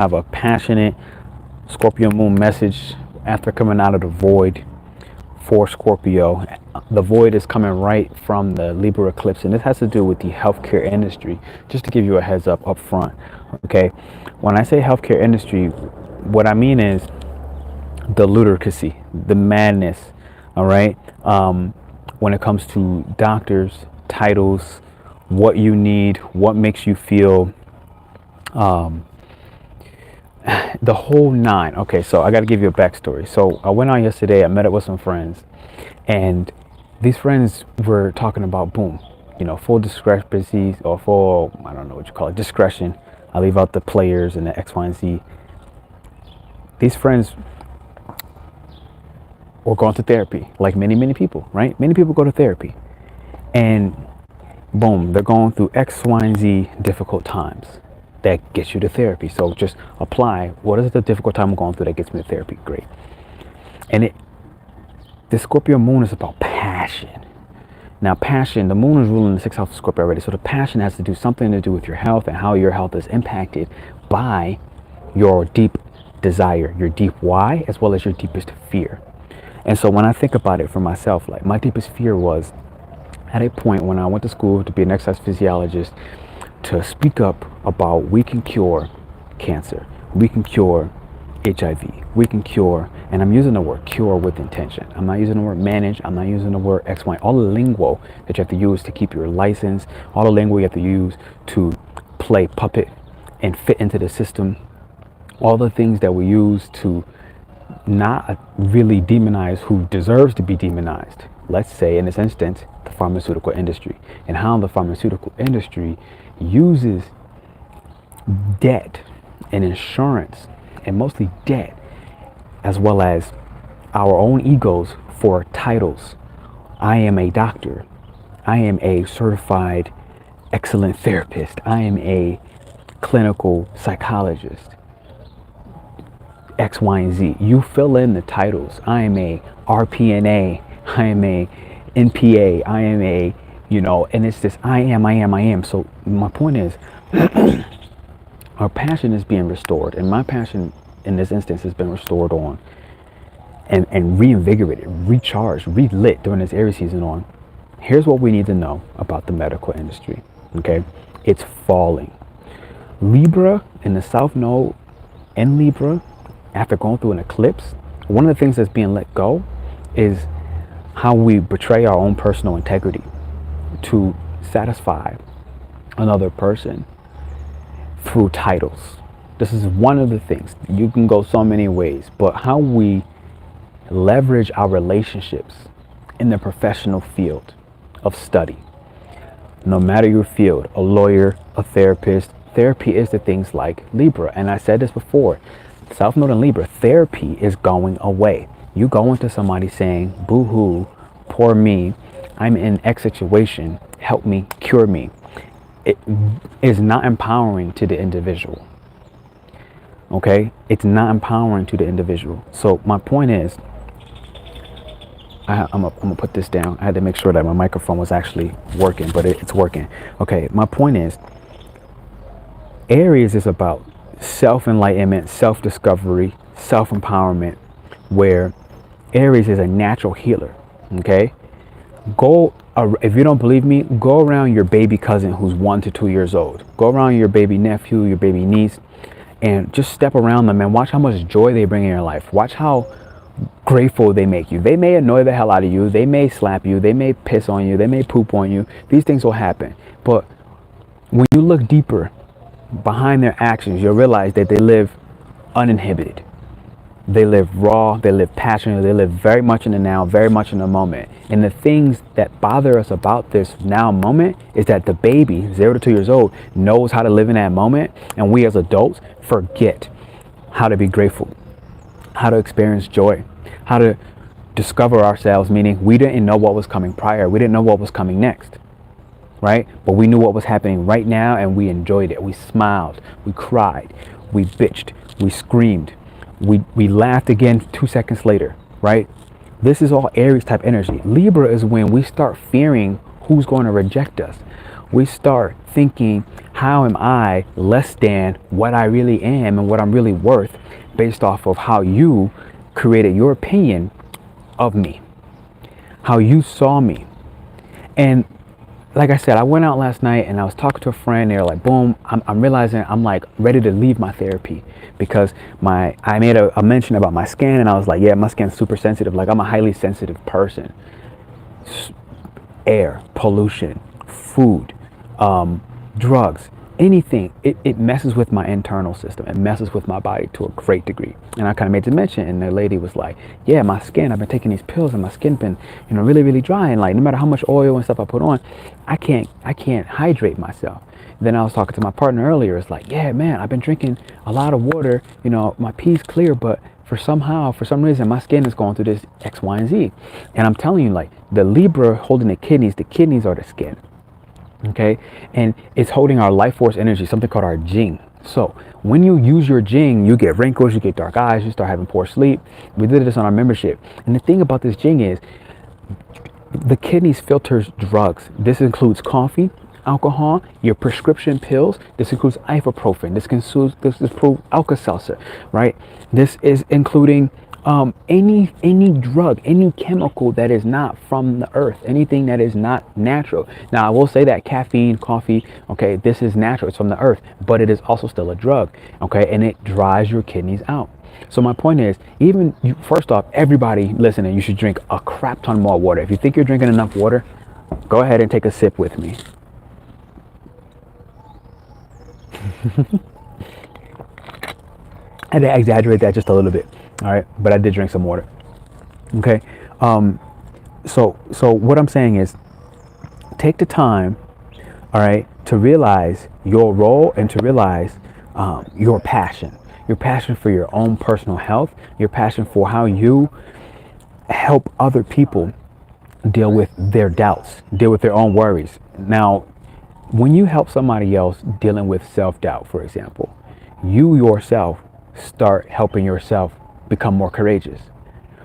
have a passionate Scorpio moon message after coming out of the void for Scorpio. The void is coming right from the Libra eclipse, and this has to do with the healthcare industry. Just to give you a heads up front, okay? When I say healthcare industry, what I mean is the ludicrousy, the madness, all right? When it comes to doctors, titles, what you need, what makes you feel, the whole nine. Okay, so I got to give you a backstory. So I went out yesterday, I met up with some friends, and these friends were talking about, boom, you know, full discrepancies, or full, I don't know what you call it, discretion. I leave out the players and the X, Y, and Z. These friends were going to therapy, like many people, right? Many people go to therapy, and boom, they're going through X, Y, and Z difficult times. That gets you to therapy. So just apply, what is the difficult time I'm going through that gets me to therapy? Great. And the Scorpio moon is about passion. Now passion, the moon is ruling the 6th house of Scorpio already. So the passion has to do something to do with your health and how your health is impacted by your deep desire, your deep why, as well as your deepest fear. And so when I think about it for myself, like my deepest fear was at a point when I went to school to be an exercise physiologist, to speak up about we can cure cancer, we can cure HIV, we can cure, and I'm using the word cure with intention. I'm not using the word manage, I'm not using the word X, Y, all the lingo that you have to use to keep your license, all the lingo you have to use to play puppet and fit into the system, all the things that we use to not really demonize who deserves to be demonized. Let's say in this instance, the pharmaceutical industry, and how the pharmaceutical industry uses debt and insurance, and mostly debt, as well as our own egos for titles. I am a doctor. I am a certified excellent therapist. I am a clinical psychologist. X, Y, and Z. You fill in the titles. I am a RPNA. I am a NPA. I am a, you know, and it's this I am. So my point is, our passion is being restored, and my passion in this instance has been restored on and reinvigorated, recharged, relit during this Aries season on. Here's what we need to know about the medical industry, okay? It's falling. Libra in the South Node and Libra, after going through an eclipse, one of the things that's being let go is how we betray our own personal integrity to satisfy another person through titles. This is one of the things. You can go so many ways, but how we leverage our relationships in the professional field of study. No matter your field, a lawyer, a therapist, therapy is the things like Libra. And I said this before, South Node and Libra, therapy is going away. You go into somebody saying, boo-hoo, poor me, I'm in X situation, help me, cure me. It is not empowering to the individual. Okay? It's not empowering to the individual. So my point is, I'm gonna put this down. I had to make sure that my microphone was actually working, but it's working. Okay, my point is, Aries is about self-enlightenment, self-discovery, self-empowerment, where Aries is a natural healer. Okay, if you don't believe me, go around your baby cousin who's 1 to 2 years old. Go around your baby nephew, your baby niece, and just step around them and watch how much joy they bring in your life. Watch how grateful they make you. They may annoy the hell out of you. They may slap you. They may piss on you. They may poop on you. These things will happen. But when you look deeper behind their actions, you'll realize that they live uninhibited. They live raw, they live passionate, they live very much in the now, very much in the moment. And the things that bother us about this now moment is that the baby, 0 to 2 years old, knows how to live in that moment, and we as adults forget how to be grateful, how to experience joy, how to discover ourselves, meaning we didn't know what was coming prior, we didn't know what was coming next, right? But we knew what was happening right now, and we enjoyed it. We smiled, we cried, we bitched, we screamed. We laughed again 2 seconds later, right? This is all Aries type energy. Libra is when we start fearing who's going to reject us. we start thinking, how am I less than what I really am and what I'm really worth, based off of how you created your opinion of me, how you saw me. And like I said, I went out last night and I was talking to a friend. They're like, boom, I'm realizing I'm like ready to leave my therapy, because I made a mention about my skin, and I was like, yeah, my skin's super sensitive. Like, I'm a highly sensitive person. Air, pollution, food, drugs, anything, it messes with my internal system. It messes with my body to a great degree. And I kind of made the mention, and the lady was like, yeah, my skin, I've been taking these pills and my skin been, really, really dry. And like, no matter how much oil and stuff I put on, I can't hydrate myself. Then I was talking to my partner earlier. It's like, yeah, man, I've been drinking a lot of water, my pee's clear, but for some reason, my skin is going through this X, Y, and Z. And I'm telling you, like, the Libra holding the kidneys are the skin. Okay, and it's holding our life force energy, something called our Jing. So when you use your Jing, you get wrinkles, you get dark eyes, you start having poor sleep. We did this on our membership. And the thing about this Jing is the kidneys filters drugs. This includes coffee, alcohol, your prescription pills. This includes ibuprofen. This includes Alka-Seltzer, right? This is including any drug, any chemical that is not from the earth, anything that is not natural. Now, I will say that caffeine, coffee, okay, this is natural, it's from the earth, but it is also still a drug, okay, and it dries your kidneys out. So my point is, first off, everybody listening, you should drink a crap ton more water. If you think you're drinking enough water, go ahead and take a sip with me. I had to exaggerate that just a little bit. All right, but I did drink some water. Okay, so what I'm saying is, take the time, all right, to realize your role and to realize your passion for your own personal health, your passion for how you help other people deal with their doubts, deal with their own worries. Now, when you help somebody else dealing with self-doubt, for example, you yourself start helping yourself become more courageous.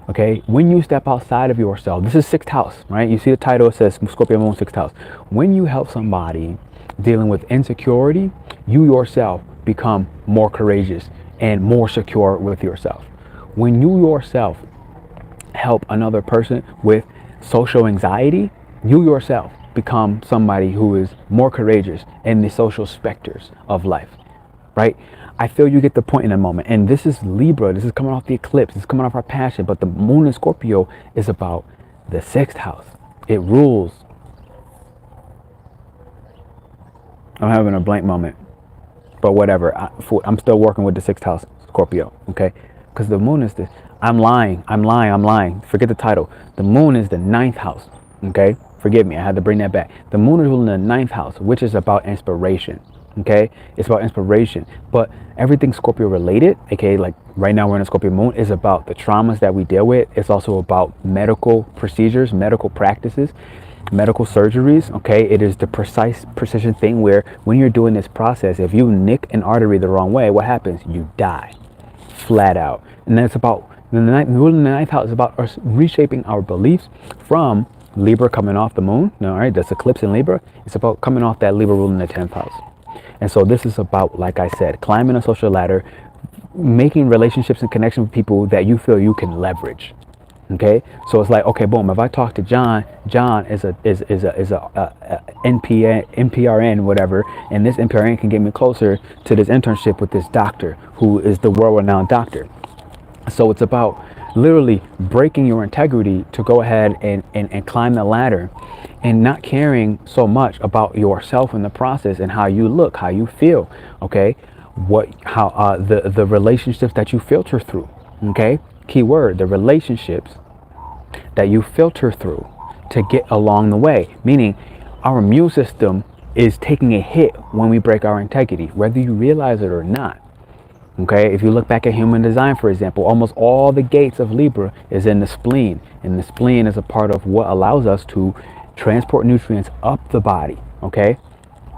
Okay, when you step outside of yourself, this is 6th house, right? You see the title, it says Scorpio Moon 6th house. When you help somebody dealing with insecurity, you yourself become more courageous and more secure with yourself. When you yourself help another person with social anxiety, you yourself become somebody who is more courageous in the social specters of life, right? I feel you get the point in a moment. And this is Libra. This is coming off the eclipse. This is coming off our passion. But the moon in Scorpio is about the 6th house. It rules. I'm having a blank moment. But whatever. I'm still working with the 6th house, Scorpio. Okay? Because the moon is the... I'm lying. Forget the title. The moon is the 9th house. Okay? Forgive me. I had to bring that back. The moon is ruling the 9th house, which is about inspiration. Okay, it's about inspiration, but everything Scorpio related, okay, like right now we're in a Scorpio moon, is about the traumas that we deal with. It's also about medical procedures, medical practices, medical surgeries. Okay, it is the precision thing where when you're doing this process, if you nick an artery the wrong way, what happens? You die flat out. And then it's about the ninth house is about us reshaping our beliefs from Libra coming off the moon. All right, that's eclipse in Libra. It's about coming off that Libra ruling the 10th house. And so this is about, like I said, climbing a social ladder, making relationships and connection with people that you feel you can leverage. Okay, so it's like, okay, boom. If I talk to John is a NPRN, whatever, and this NPRN can get me closer to this internship with this doctor who is the world-renowned doctor. So it's about literally breaking your integrity to go ahead and climb the ladder, and not caring so much about yourself in the process and how you look, how you feel, okay? The relationships that you filter through, okay? Key word, the relationships that you filter through to get along the way, meaning our immune system is taking a hit when we break our integrity, whether you realize it or not. Okay, if you look back at human design, for example, almost all the gates of Libra is in the spleen, and the spleen is a part of what allows us to transport nutrients up the body. Okay,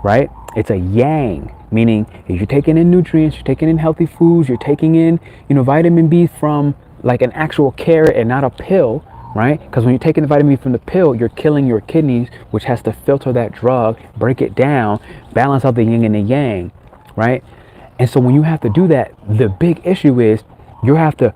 right? It's a yang, meaning if you're taking in nutrients, you're taking in healthy foods, you're taking in, vitamin B from like an actual carrot and not a pill. right? Because when you're taking the vitamin B from the pill, you're killing your kidneys, which has to filter that drug, break it down, balance out the yin and the yang, right? And so when you have to do that, the big issue is you have to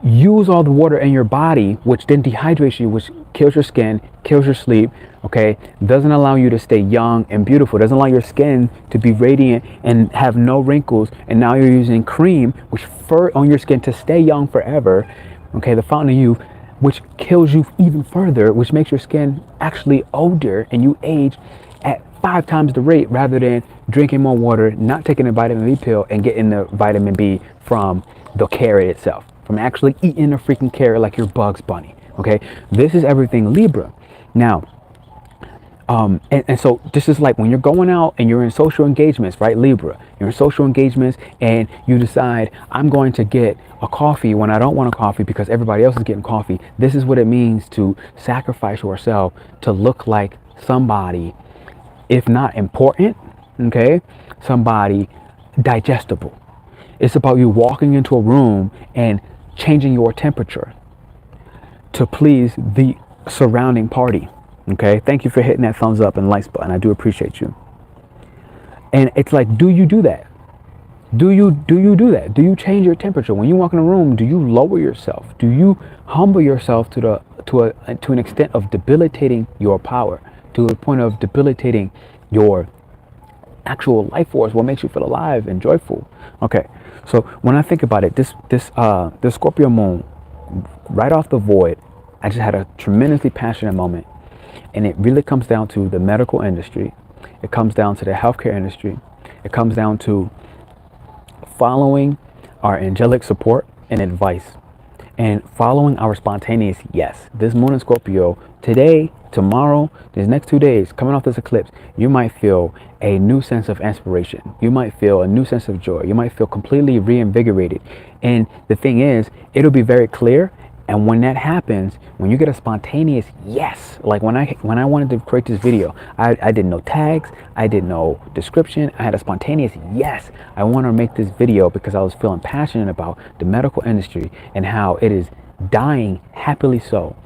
use all the water in your body, which then dehydrates you, which kills your skin, kills your sleep, okay? Doesn't allow you to stay young and beautiful. Doesn't allow your skin to be radiant and have no wrinkles. And now you're using cream, which on your skin to stay young forever, okay? The fountain of youth, which kills you even further, which makes your skin actually older and you age at 5 times the rate rather than drinking more water, not taking a vitamin B pill and getting the vitamin B from the carrot itself, from actually eating a freaking carrot like your Bugs Bunny, okay? This is everything Libra. Now, and so this is like when you're going out and you're in social engagements, right? Libra, you're in social engagements and you decide, I'm going to get a coffee when I don't want a coffee because everybody else is getting coffee. This is what it means to sacrifice yourself to look like somebody, if not important, okay, somebody digestible. It's about you walking into a room and changing your temperature to please the surrounding party. Okay, thank you for hitting that thumbs up and likes button. I do appreciate you. And it's like, do you do that? Do you do that? Do you change your temperature when you walk in a room? Do you lower yourself? Do you humble yourself to an extent of debilitating your power, to a point of debilitating your actual life force, what makes you feel alive and joyful? Okay, so when I think about it, this Scorpio moon, right off the void, I just had a tremendously passionate moment. And it really comes down to the medical industry. It comes down to the healthcare industry. It comes down to following our angelic support and advice and following our spontaneous yes. This moon in Scorpio, today, tomorrow, these next 2 days, coming off this eclipse, you might feel a new sense of inspiration. You might feel a new sense of joy. You might feel completely reinvigorated. And the thing is, it'll be very clear. And when that happens, when you get a spontaneous yes, like when I wanted to create this video, I did no tags, I did no description, I had a spontaneous yes. I want to make this video because I was feeling passionate about the medical industry and how it is dying happily so.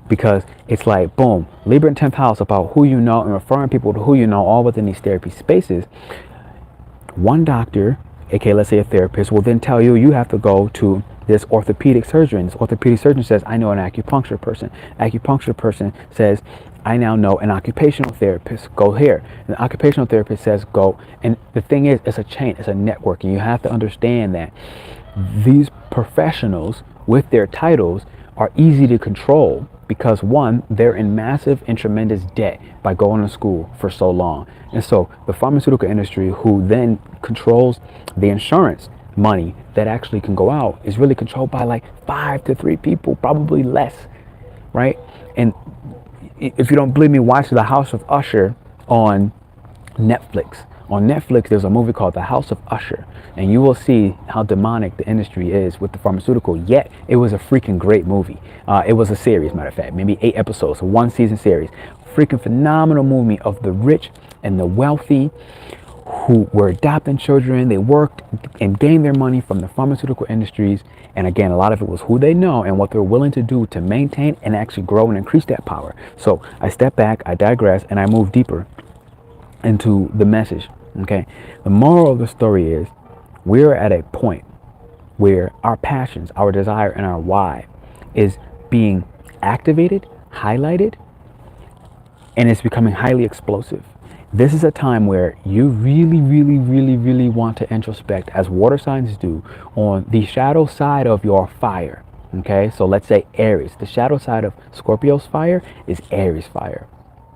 Because it's like, boom, Libra in 10th house about who you know and referring people to who you know, all within these therapy spaces. One doctor, aka let's say a therapist, will then tell you, you have to go to this orthopedic surgeon. This orthopedic surgeon says, I know an acupuncture person. Acupuncture person says, I now know an occupational therapist. Go here. And the occupational therapist says, go. And the thing is, it's a chain, it's a network. And you have to understand that these professionals with their titles are easy to control because one, they're in massive and tremendous debt by going to school for so long. And so the pharmaceutical industry, who then controls the insurance money that actually can go out, is really controlled by like 5 to 3 people, probably less, right? And if you don't believe me, watch The House of Usher on Netflix. On Netflix, there's a movie called The House of Usher, and you will see how demonic the industry is with the pharmaceutical. Yet it was a freaking great movie. It was a series, matter of fact, maybe 8 episodes, a 1-season series. Freaking phenomenal movie of the rich and the wealthy who were adopting children. They worked and gained their money from the pharmaceutical industries. And again, a lot of it was who they know and what they're willing to do to maintain and actually grow and increase that power. So I step back, I digress, and I move deeper into the message. Okay, the moral of the story is we're at a point where our passions, our desire, and our why is being activated, highlighted, and it's becoming highly explosive. This is a time where you really, really, really, really want to introspect, as water signs do, on the shadow side of your fire. Okay, so let's say Aries. The shadow side of Scorpio's fire is Aries fire.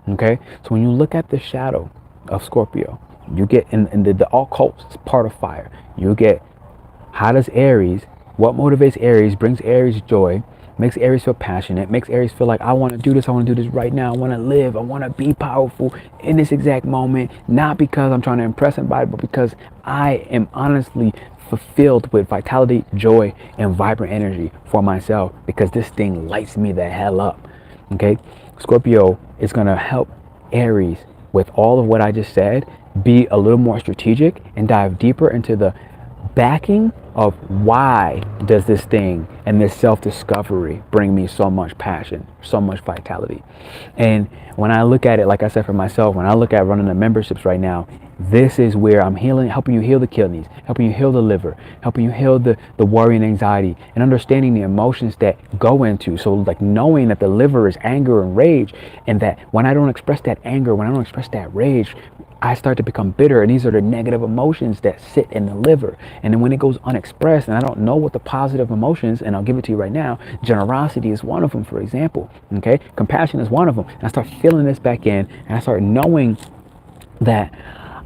Okay, so when you look at the shadow of Scorpio, you get in the occult part of fire. You get, how does Aries, what motivates Aries, brings Aries joy, makes Aries feel passionate, makes Aries feel like, I want to do this, I want to do this right now, I want to live, I want to be powerful in this exact moment, not because I'm trying to impress anybody, but because I am honestly fulfilled with vitality, joy, and vibrant energy for myself, because this thing lights me the hell up. Okay, Scorpio is going to help Aries with all of what I just said be a little more strategic and dive deeper into the backing of why does this thing and this self-discovery bring me so much passion, so much vitality. And when I look at it, like I said for myself, when I look at running the memberships right now, this is where I'm helping you heal the kidneys, helping you heal the liver, helping you heal the worry and anxiety, and understanding the emotions that go into. So like knowing that the liver is anger and rage, and that when I don't express that anger, when I don't express that rage, I start to become bitter, and these are the negative emotions that sit in the liver. And then when it goes unexpressed and I don't know what the positive emotions, and I'll give it to you right now, generosity is one of them, for example, okay? Compassion is one of them. And I start feeling this back in, and I start knowing that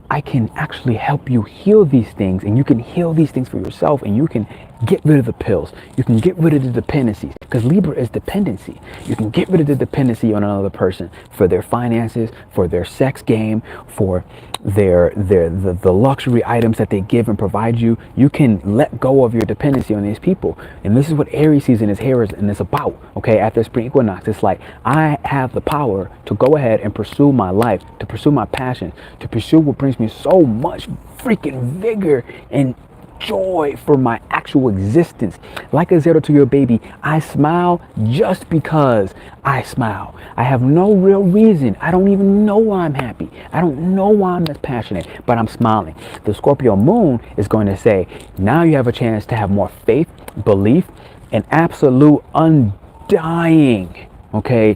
I can actually help you heal these things, and you can heal these things for yourself, and you can get rid of the pills. You can get rid of the dependencies, because Libra is dependency. You can get rid of the dependency on another person for their finances, for their sex game, for the luxury items that they give and provide you. You can let go of your dependency on these people. And this is what Aries season is here and it's about, okay? After spring equinox, it's like I have the power to go ahead and pursue my life, to pursue my passion, to pursue what brings me so much freaking vigor and joy for my actual existence. Like a 0 baby, I smile just because I smile. I have no real reason. I don't even know why I'm happy. I don't know why I'm this passionate, but I'm smiling. The Scorpio moon is going to say, now you have a chance to have more faith, belief, and absolute undying, okay,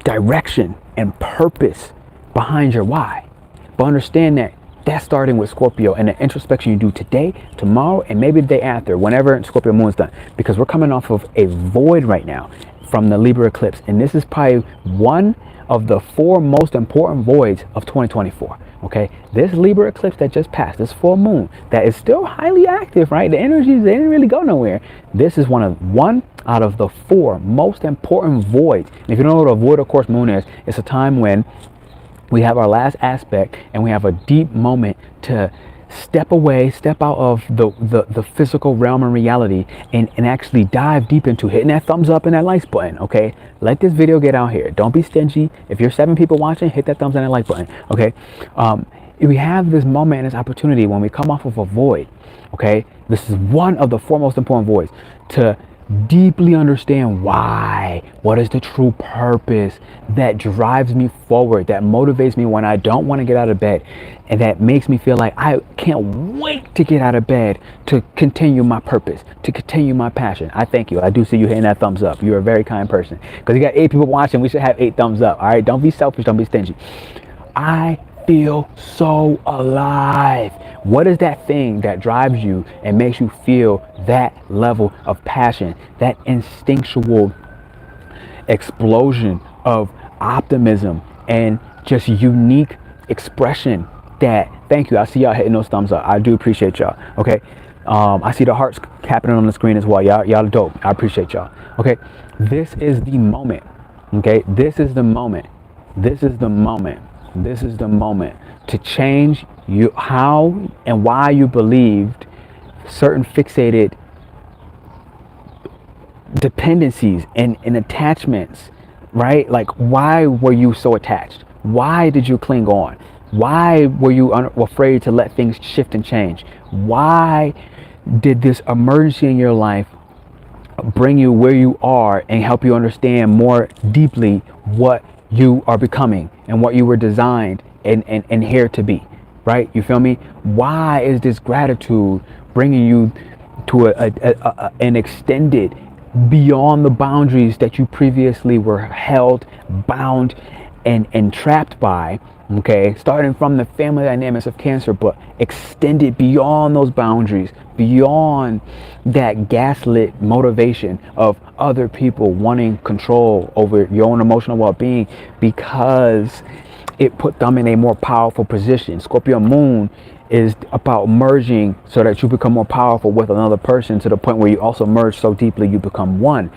direction and purpose behind your why. But understand that that's starting with Scorpio and the introspection you do today, tomorrow, and maybe the day after, whenever Scorpio moon is done. Because we're coming off of a void right now from the Libra eclipse. And this is probably one of the 4 most important voids of 2024. Okay, this Libra eclipse that just passed, this full moon that is still highly active, right? The energies, they didn't really go nowhere. This is one out of the 4 most important voids. And if you don't know what a void, of course, moon is, it's a time when we have our last aspect and we have a deep moment to step away, step out of the physical realm and reality, and actually dive deep into hitting that thumbs up and that likes button, okay? Let this video get out here. Don't be stingy. If you're 7 people watching, hit that thumbs and that like button, okay? We have this moment and this opportunity when we come off of a void, okay? This is one of the 4 most important voids, to deeply understand why, what is the true purpose that drives me forward, that motivates me when I don't want to get out of bed, and that makes me feel like I can't wait to get out of bed to continue my purpose, to continue my passion. I thank you. I do see you hitting that thumbs up. You're a very kind person. Because you got 8 people watching, we should have 8 thumbs up. All right, don't be selfish, don't be stingy. I feel so alive. What is that thing that drives you and makes you feel that level of passion, that instinctual explosion of optimism and just unique expression? That, thank you. I see y'all hitting those thumbs up. I do appreciate y'all. Okay. I see the hearts happening on the screen as well. Y'all are dope. I appreciate y'all. Okay. This is the moment. Okay. This is the moment. This is the moment. This is the moment to change you, how and why you believed certain fixated dependencies and attachments, right? Like, why were you so attached? Why did you cling on? Why were you afraid to let things shift and change? Why did this emergency in your life bring you where you are and help you understand more deeply what you are becoming and what you were designed and here to be, right? You feel me? Why is this gratitude bringing you to an extended beyond the boundaries that you previously were held, bound, and trapped by? Okay, starting from the family dynamics of Cancer, but extended beyond those boundaries, beyond that gaslit motivation of other people wanting control over your own emotional well-being because it put them in a more powerful position. Scorpio moon is about merging so that you become more powerful with another person, to the point where you also merge so deeply you become one.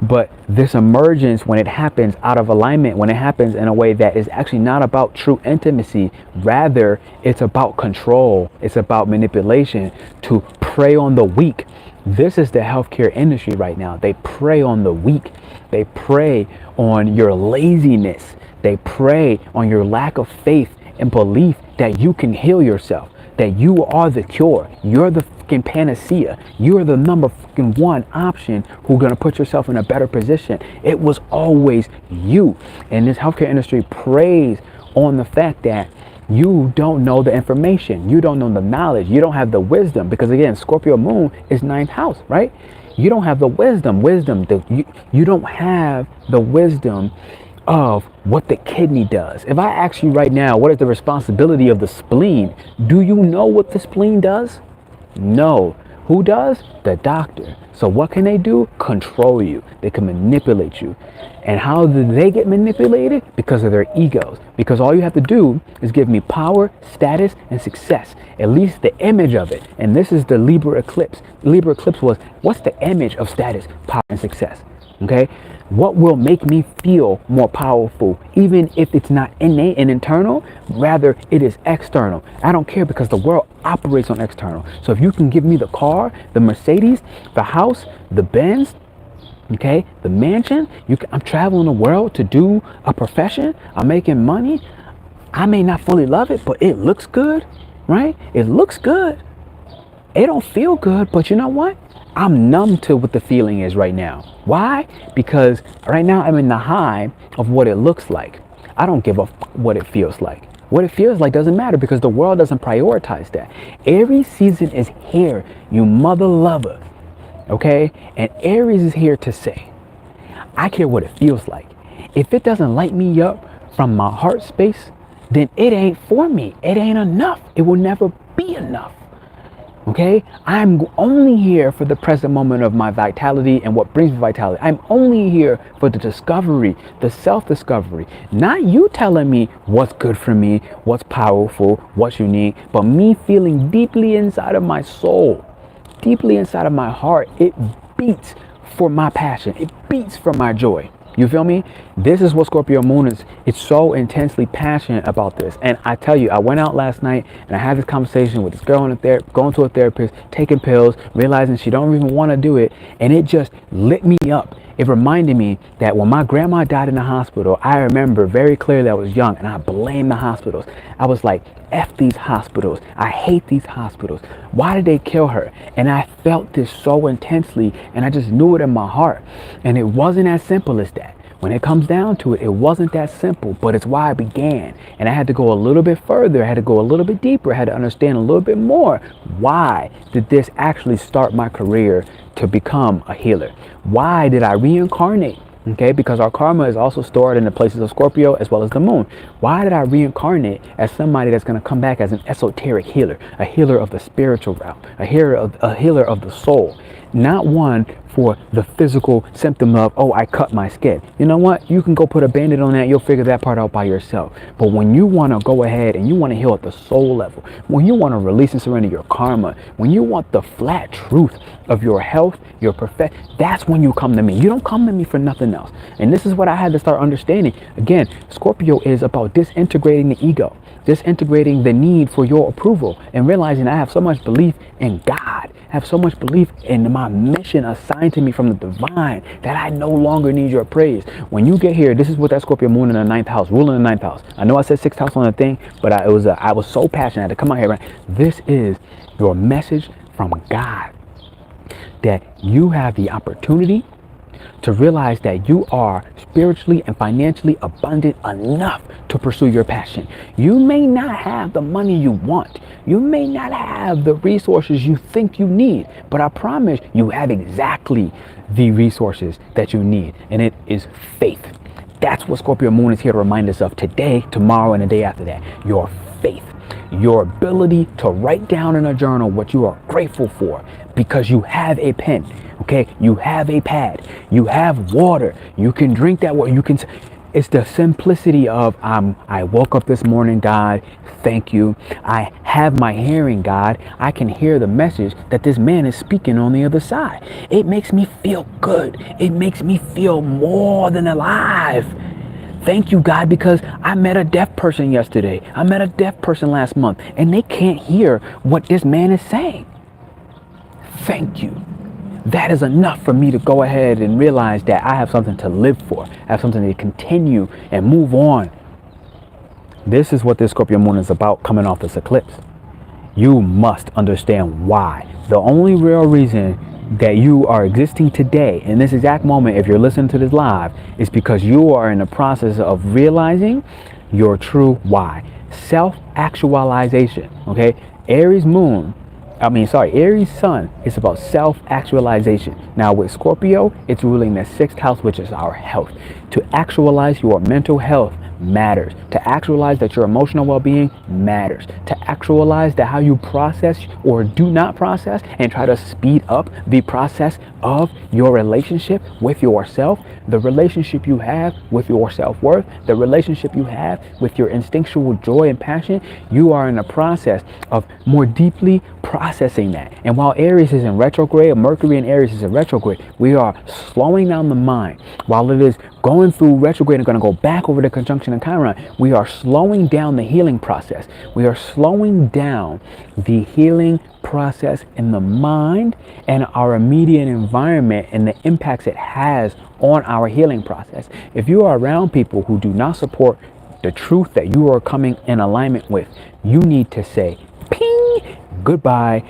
But this emergence, when it happens out of alignment, when it happens in a way that is actually not about true intimacy, rather it's about control, it's about manipulation to prey on the weak. This is the healthcare industry right now. They prey on the weak. They prey on your laziness. They prey on your lack of faith and belief that you can heal yourself. that you are the cure. You're the fucking panacea. You're the number fucking one option who's going to put yourself in a better position. It was always you. And this healthcare industry preys on the fact that you don't know the information. You don't know the knowledge. You don't have the wisdom. Because again, Scorpio moon is 9th house, right? You don't have the wisdom. You don't have the wisdom of what the kidney does. If I ask you right now, what is the responsibility of the spleen? Do you know what the spleen does? No. Who does? The doctor. So what can they do? Control you. They can manipulate you. And how do they get manipulated? Because of their egos. Because all you have to do is give me power, status, and success. At least the image of it. And this is the Libra eclipse. Libra eclipse was, what's the image of status, power, and success? Okay? What will make me feel more powerful, even if it's not innate and internal, rather it is external. I don't care, because the world operates on external. So if you can give me the car, the Mercedes, the house, the Benz, okay, the mansion, I'm traveling the world to do a profession, I'm making money. I may not fully love it, but it looks good, right? It looks good. It don't feel good, but you know what? I'm numb to what the feeling is right now. Why? Because right now I'm in the high of what it looks like. I don't give a what it feels like. What it feels like doesn't matter, because the world doesn't prioritize that. Every season is here, you mother lover. Okay? And Aries is here to say, I care what it feels like. If it doesn't light me up from my heart space, then it ain't for me. It ain't enough. It will never be enough. Okay, I'm only here for the present moment of my vitality and what brings me vitality. I'm only here for the discovery, the self-discovery. Not you telling me what's good for me, what's powerful, what's unique, but me feeling deeply inside of my soul, deeply inside of my heart. It beats for my passion. It beats for my joy. You feel me? This is what Scorpio moon is. It's so intensely passionate about this. And I tell you, I went out last night and I had this conversation with this girl going to a therapist, taking pills, realizing she don't even want to do it. And it just lit me up. It reminded me that when my grandma died in the hospital, I remember very clearly I was young and I blamed the hospitals. I was like, F these hospitals. I hate these hospitals. Why did they kill her? And I felt this so intensely, and I just knew it in my heart. And it wasn't as simple as that. When it comes down to it, it wasn't that simple, but it's why I began. And I had to go a little bit further. I had to go a little bit deeper. I had to understand a little bit more. Why did this actually start my career to become a healer? Why did I reincarnate? Okay, because our karma is also stored in the places of Scorpio as well as the moon. Why did I reincarnate as somebody that's going to come back as an esoteric healer, a healer of the spiritual realm, a healer of the soul? Not one for the physical symptom of, oh, I cut my skin. You know what? You can go put a band-aid on that. You'll figure that part out by yourself. But when you want to go ahead and you want to heal at the soul level, when you want to release and surrender your karma, when you want the flat truth of your health, your perfection, that's when you come to me. You don't come to me for nothing else. And this is what I had to start understanding. Again, Scorpio is about disintegrating the ego, disintegrating the need for your approval, and realizing I have so much belief in God. I have so much belief in my mission assigned to me from the divine that I no longer need your praise. When you get here, this is what that Scorpio moon in the 9th house, ruling the 9th house. I know I said 6th house on the thing, but I was so passionate. I had to come out here. Right? This is your message from God, that you have the opportunity to realize that you are spiritually and financially abundant enough to pursue your passion. You may not have the money you want. You may not have the resources you think you need, but I promise you have exactly the resources that you need, and it is faith. That's what Scorpio moon is here to remind us of today, tomorrow, and the day after that. Your faith, your ability to write down in a journal what you are grateful for, because you have a pen. Okay, you have a pad, you have water, you can drink that water, it's the simplicity of, I woke up this morning, God, thank you. I have my hearing, God. I can hear the message that this man is speaking on the other side. It makes me feel good. It makes me feel more than alive. Thank you, God, because I met a deaf person yesterday. I met a deaf person last month, and they can't hear what this man is saying. Thank you. That is enough for me to go ahead and realize that I have something to live for. I have something to continue and move on. This is what this Scorpio moon is about coming off this eclipse. you must understand why. The only real reason that you are existing today in this exact moment, if you're listening to this live, is because you are in the process of realizing your true why. Self-actualization. Okay, Aries sun is about self-actualization. Now with Scorpio, it's ruling the 6th house, which is our health. To actualize your mental health matters. To actualize that your emotional well-being matters. To actualize that how you process or do not process and try to speed up the process of your relationship with yourself, the relationship you have with your self-worth, the relationship you have with your instinctual joy and passion, you are in the process of more deeply processing that. And while Aries is in retrograde, Mercury in Aries is in retrograde, we are slowing down the mind. While it is going through retrograde and going to go back over the conjunction of Chiron, we are slowing down the healing process. We are slowing down the healing process in the mind and our immediate environment and the impacts it has on our healing process. If you are around people who do not support the truth that you are coming in alignment with, you need to say, ping, goodbye,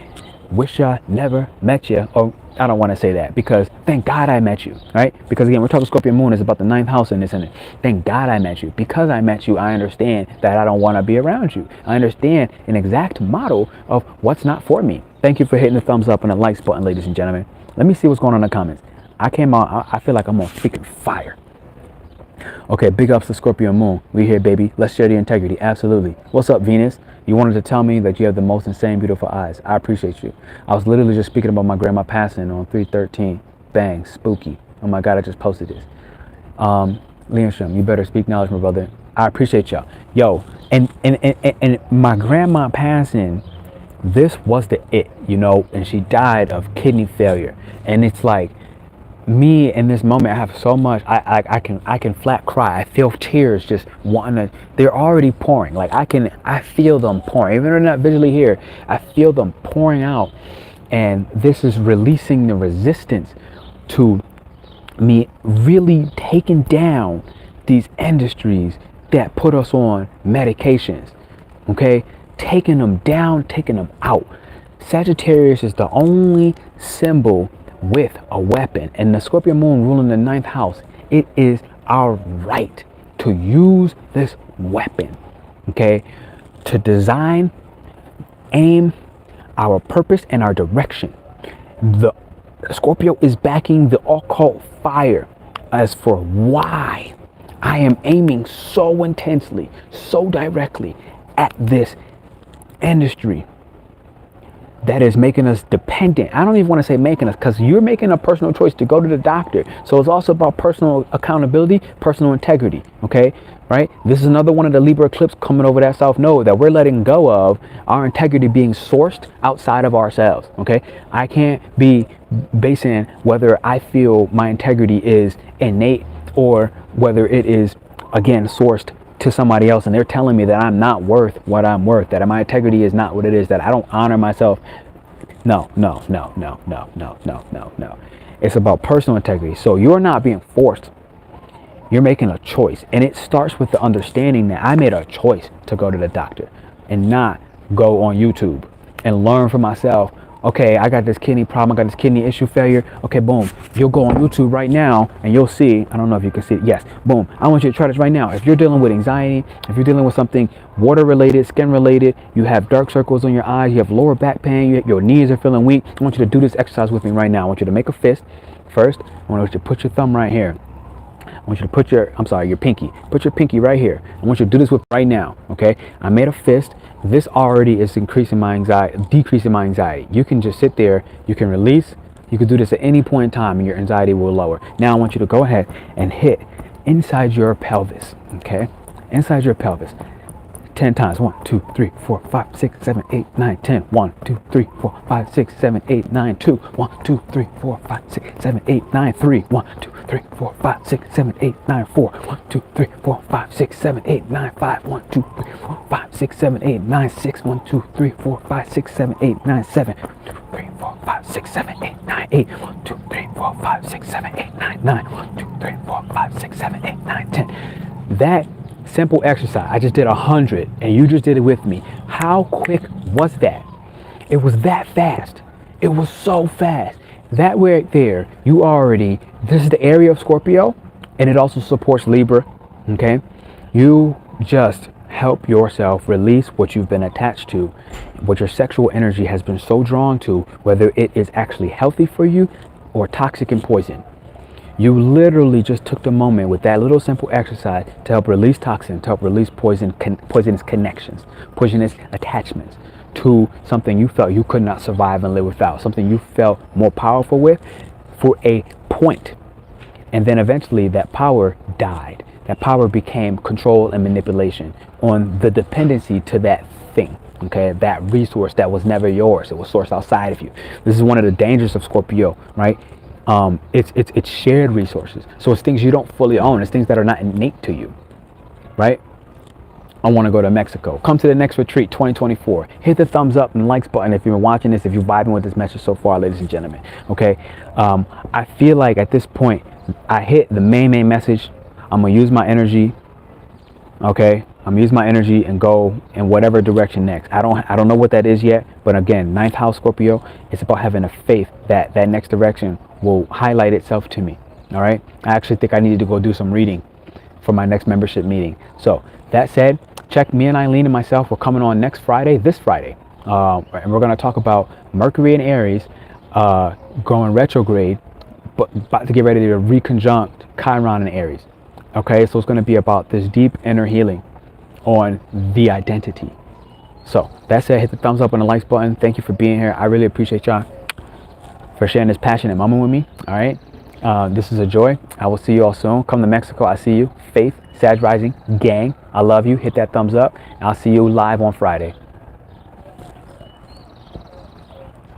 wish I never met you. Or I don't want to say that, because thank God I met you, right? Because again, we're talking Scorpio moon is about the 9th house in this, and thank God I met you. Because I met you, I understand that I don't want to be around you. I understand an exact model of what's not for me. Thank you for hitting the thumbs up and the likes button, ladies and gentlemen. Let me see what's going on in the comments. I came out, I feel like I'm on freaking fire. Okay, big ups to Scorpio moon. We here, baby. Let's share the integrity. Absolutely. What's up, Venus? You wanted to tell me that you have the most insane, beautiful eyes. I appreciate you. I was literally just speaking about my grandma passing on 3/13. Bang, spooky. Oh my God, I just posted this. Leonsham, you better speak knowledge, my brother. I appreciate y'all. Yo, and my grandma passing, this was the it, you know, and she died of kidney failure. And it's like, me in this moment, I have so much, I can flat cry. I feel tears just wanting to, they're already pouring. Like I feel them pouring. Even though they're not visually here, I feel them pouring out. And this is releasing the resistance to me really taking down these industries that put us on medications. Okay? Taking them down, taking them out. Sagittarius is the only symbol with a weapon, and the Scorpio moon ruling the 9th house. It is our right to use this weapon, okay, to design, aim our purpose and our direction. The Scorpio is backing the occult fire. As for why I am aiming so intensely, so directly at this industry that is making us dependent. I don't even want to say making us, because you're making a personal choice to go to the doctor. So it's also about personal accountability, personal integrity. Okay, right? This is another one of the Libra eclipse coming over that South Node that we're letting go of our integrity being sourced outside of ourselves. Okay, I can't be basing whether I feel my integrity is innate or whether it is, again, sourced to somebody else, and they're telling me that I'm not worth what I'm worth, that my integrity is not what it is, that I don't honor myself. No. It's about personal integrity. So you're not being forced. You're making a choice. And it starts with the understanding that I made a choice to go to the doctor and not go on YouTube and learn for myself. Okay, I got this kidney problem, I got this kidney issue failure. Okay, boom. You'll go on YouTube right now and you'll see, I don't know if you can see it. Yes, boom. I want you to try this right now. If you're dealing with anxiety, if you're dealing with something water related, skin related, you have dark circles on your eyes, you have lower back pain, your knees are feeling weak, I want you to do this exercise with me right now. I want you to make a fist first. I want you to put your thumb right here. I want you to put your pinky. Put your pinky right here. I want you to do this with right now, okay? I made a fist. This already is increasing my anxiety, decreasing my anxiety. You can just sit there, you can release. You can do this at any point in time and your anxiety will lower. Now I want you to go ahead and hit inside your pelvis, okay? Inside your pelvis. 10 times. 1, 2, 3, 4, 5, 6, 7, 8, 9, 10. 1, 2, 3, 4, 5, 6, 7, 8, 9, 2. 1, 2, 3, 4, 5, 6, 7, 8, 9, 3. 1, 2, 3, 4, 5, 6, 7, 8, 9, 4. 1, 2, 3, 4, 5, 6, 7, 8, 9, 5. 1, 2, 3, 4, 5, 6, 7, 8, 9, 6. 1, 2, 3, 4, 5, 6, 7, 8, 9, 7. 1, 2, 3, 4, 5, 6, 7, 8, 9, 8. 1, 2, 3, 4, 5, 6, 7, 8, 9, 9. 1, 2, 3, 4, 5, 6, 7, 8, 9, 10. That simple exercise, I just did 100 and you just did it with me. How quick was that? It was that fast. It was so fast. That right there, you already, this is the area of Scorpio, and it also supports Libra, okay? You just help yourself release what you've been attached to, what your sexual energy has been so drawn to, whether it is actually healthy for you or toxic and poison. You literally just took the moment with that little simple exercise to help release toxin, to help release poisonous connections, poisonous attachments to something you felt you could not survive and live without, something you felt more powerful with for a point. And then eventually that power died. That power became control and manipulation on the dependency to that thing, okay? That resource that was never yours. It was sourced outside of you. This is one of the dangers of Scorpio, right? It's shared resources. So it's things you don't fully own. It's things that are not innate to you, right? I want to go to Mexico. Come to the next retreat, 2024. Hit the thumbs up and likes button if you've been watching this, if you're vibing with this message so far, ladies and gentlemen, okay? I feel like at this point, I hit the main message. I'm going to use my energy, okay? I'm gonna use my energy and go in whatever direction next. I don't know what that is yet, but again, 9th house Scorpio, it's about having a faith that that next direction will highlight itself to me. All right, I actually think I needed to go do some reading for my next membership meeting. So that said, check me and Aileen and myself. We're coming on next Friday, this Friday, and we're gonna talk about Mercury in Aries going retrograde, but about to get ready to reconjunct Chiron in Aries. Okay, so it's going to be about this deep inner healing on the identity. So that said, hit the thumbs up and the likes button. Thank you for being here. I really appreciate y'all for sharing this passionate moment with me. All right, this is a joy. I will see you all soon. Come to Mexico. I see you. Faith, Sag Rising, gang. I love you. Hit that thumbs up. I'll see you live on Friday.